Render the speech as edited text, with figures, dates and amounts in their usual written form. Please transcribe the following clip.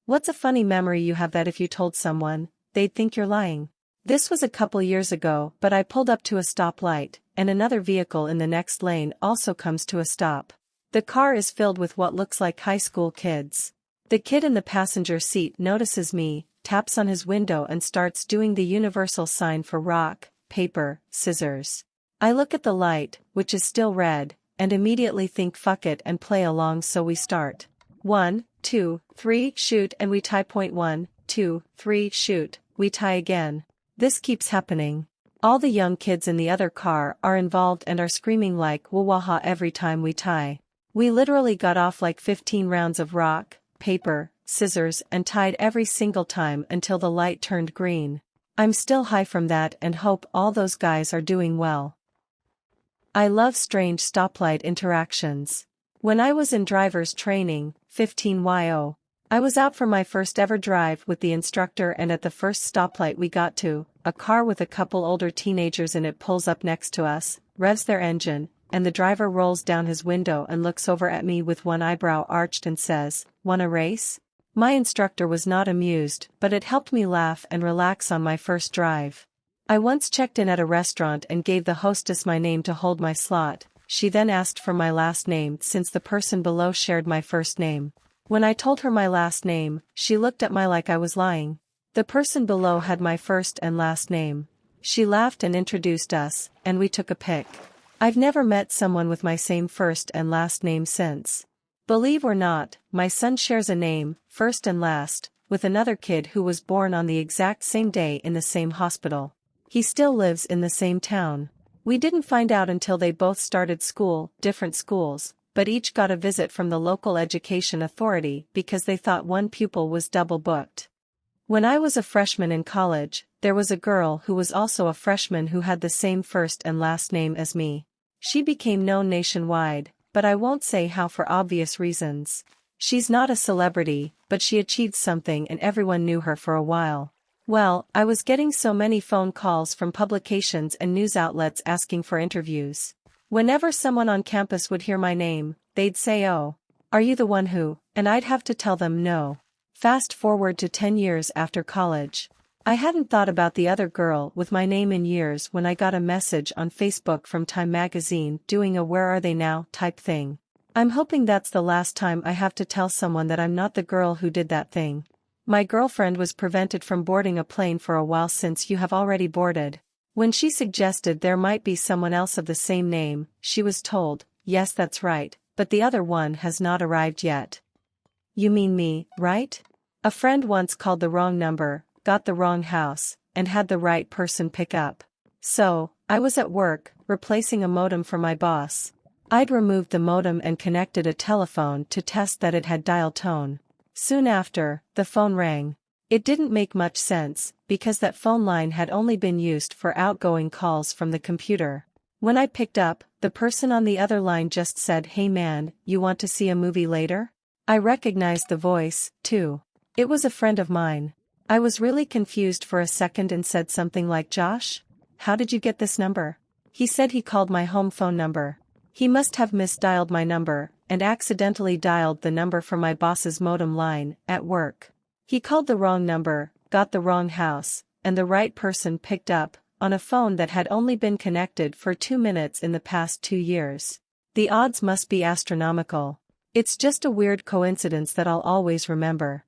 What's a funny memory you have that if you told someone, they'd think you're lying? This was a couple years ago, but I pulled up to a stoplight, and another vehicle in the next lane also comes to a stop. The car is filled with what looks like high school kids. The kid in the passenger seat notices me, taps on his window and starts doing the universal sign for rock, paper, scissors. I look at the light, which is still red, and immediately think fuck it and play along, so we start. 1, 2, 3, shoot, and we tie. 1, 2, 3, shoot, we tie again. This keeps happening. All the young kids in the other car are involved and are screaming like wawaha every time we tie. We literally got off like 15 rounds of rock, paper, scissors and tied every single time until the light turned green. I'm still high from that and hope all those guys are doing well. I love strange stoplight interactions. When I was in driver's training, 15yo, I was out for my first ever drive with the instructor, and at the first stoplight we got to, a car with a couple older teenagers in it pulls up next to us, revs their engine, and the driver rolls down his window and looks over at me with one eyebrow arched and says, "Wanna race?" My instructor was not amused, but it helped me laugh and relax on my first drive. I once checked in at a restaurant and gave the hostess my name to hold my slot. She then asked for my last name since the person below shared my first name. When I told her my last name, she looked at me like I was lying. The person below had my first and last name. She laughed and introduced us, and we took a pic. I've never met someone with my same first and last name since. Believe or not, my son shares a name, first and last, with another kid who was born on the exact same day in the same hospital. He still lives in the same town. We didn't find out until they both started school, different schools, but each got a visit from the local education authority because they thought one pupil was double booked. When I was a freshman in college, there was a girl who was also a freshman who had the same first and last name as me. She became known nationwide, but I won't say how for obvious reasons. She's not a celebrity, but she achieved something and everyone knew her for a while. Well, I was getting so many phone calls from publications and news outlets asking for interviews. Whenever someone on campus would hear my name, they'd say, "Oh, are you the one who?" And I'd have to tell them no. Fast forward to 10 years after college. I hadn't thought about the other girl with my name in years when I got a message on Facebook from Time magazine doing a "where are they now" type thing. I'm hoping that's the last time I have to tell someone that I'm not the girl who did that thing. My girlfriend was prevented from boarding a plane for a while since you have already boarded. When she suggested there might be someone else of the same name, she was told, "Yes, that's right, but the other one has not arrived yet." You mean me, right? A friend once called the wrong number, got the wrong house, and had the right person pick up. So, I was at work, replacing a modem for my boss. I'd removed the modem and connected a telephone to test that it had dial tone. Soon after, the phone rang. It didn't make much sense, because that phone line had only been used for outgoing calls from the computer. When I picked up, the person on the other line just said, "Hey man, you want to see a movie later?" I recognized the voice, too. It was a friend of mine. I was really confused for a second and said something like, "Josh? How did you get this number?" He said he called my home phone number. He must have misdialed my number, and accidentally dialed the number for my boss's modem line, at work. He called the wrong number, got the wrong house, and the right person picked up, on a phone that had only been connected for 2 minutes in the past 2 years. The odds must be astronomical. It's just a weird coincidence that I'll always remember.